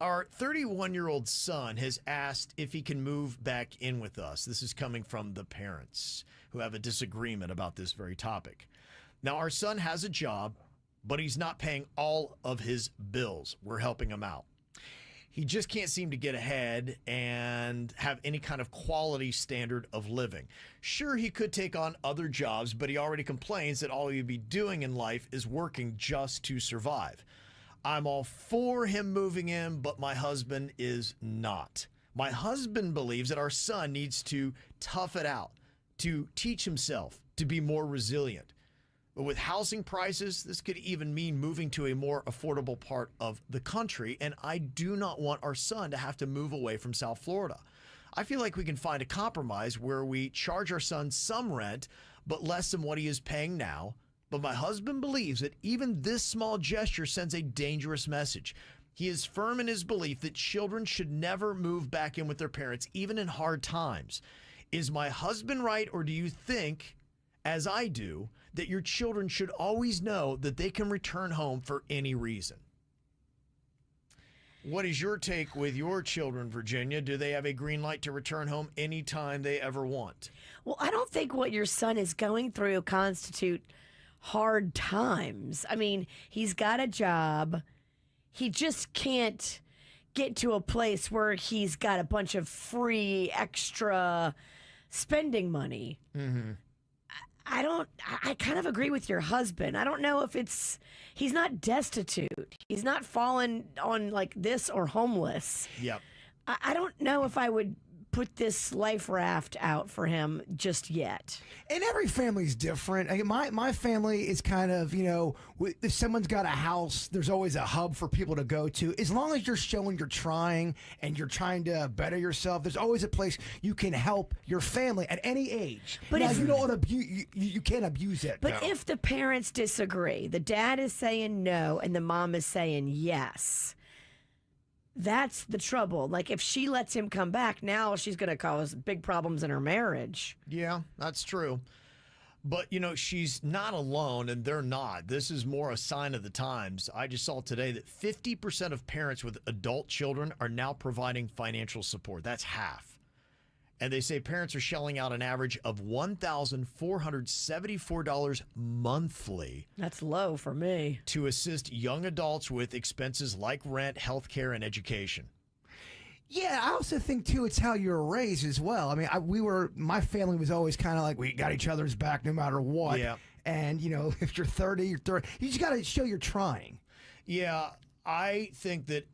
Our 31-year-old son has asked if he can move back in with us. This is coming from the parents who have a disagreement about this very topic. Now, our son has a job, but he's not paying all of his bills. We're helping him out. He just can't seem to get ahead and have any kind of quality standard of living. Sure, he could take on other jobs, but he already complains that all he'd be doing in life is working just to survive. I'm all for him moving in, but my husband is not. My husband believes that our son needs to tough it out, to teach himself to be more resilient. But with housing prices, this could even mean moving to a more affordable part of the country, and I do not want our son to have to move away from South Florida. I feel like we can find a compromise where we charge our son some rent, but less than what he is paying now. But my husband believes that even this small gesture sends a dangerous message. He is firm in his belief that children should never move back in with their parents, even in hard times. Is my husband right, or do you think, as I do, that your children should always know that they can return home for any reason? What is your take with your children, Virginia? Do they have a green light to return home anytime they ever want? Well, I don't think what your son is going through constitute hard times. I mean, he's got a job. He just can't get to a place where he's got a bunch of free extra spending money. Mm-hmm. I kind of agree with your husband. I don't know if he's not destitute. He's not fallen on like this or homeless. Yep. I don't know if I would put this life raft out for him just yet. And every family's different. My family is kind of, if someone's got a house, there's always a hub for people to go to. As long as you're showing you're trying and you're trying to better yourself, there's always a place you can help your family at any age. But now, if you don't want to you can't abuse it. But if the parents disagree, the dad is saying no and the mom is saying yes, that's the trouble. Like, if she lets him come back, now she's going to cause big problems in her marriage. Yeah, that's true. But, she's not alone, and they're not. This is more a sign of the times. I just saw today that 50% of parents with adult children are now providing financial support. That's half. And they say parents are shelling out an average of $1,474 monthly. That's low for me. To assist young adults with expenses like rent, healthcare, and education. Yeah, I also think, too, it's how you're raised as well. I mean, my family was always kind of like, we got each other's back no matter what. Yeah. And, if you're 30, you're 30. You just got to show you're trying. Yeah, I think that,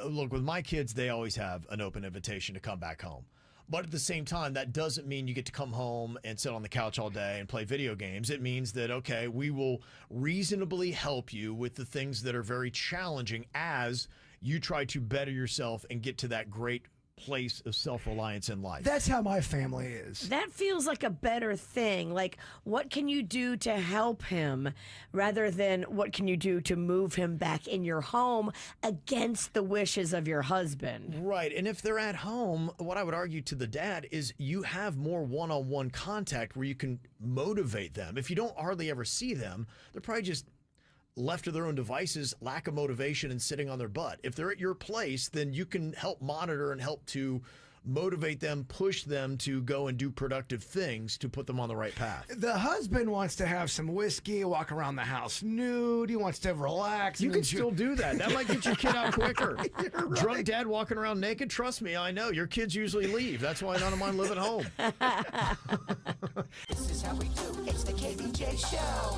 look, with my kids, they always have an open invitation to come back home. But at the same time, that doesn't mean you get to come home and sit on the couch all day and play video games. It means that, okay, we will reasonably help you with the things that are very challenging as you try to better yourself and get to that great place of self-reliance in life. That's how my family is. That feels like a better thing. Like, what can you do to help him rather than what can you do to move him back in your home against the wishes of your husband? Right. And if they're at home, what I would argue to the dad is you have more one-on-one contact where you can motivate them. If you don't hardly ever see them, they're probably just left to their own devices, lack of motivation, and sitting on their butt. If they're at your place, then you can help monitor and help to motivate them, push them to go and do productive things to put them on the right path. The husband wants to have some whiskey, walk around the house nude. He wants to relax. You can still do that. That might get your kid out quicker. Right. Drunk dad walking around naked, trust me, I know. Your kids usually leave. That's why none of mine live at home. This is how we do. It's the KVJ Show.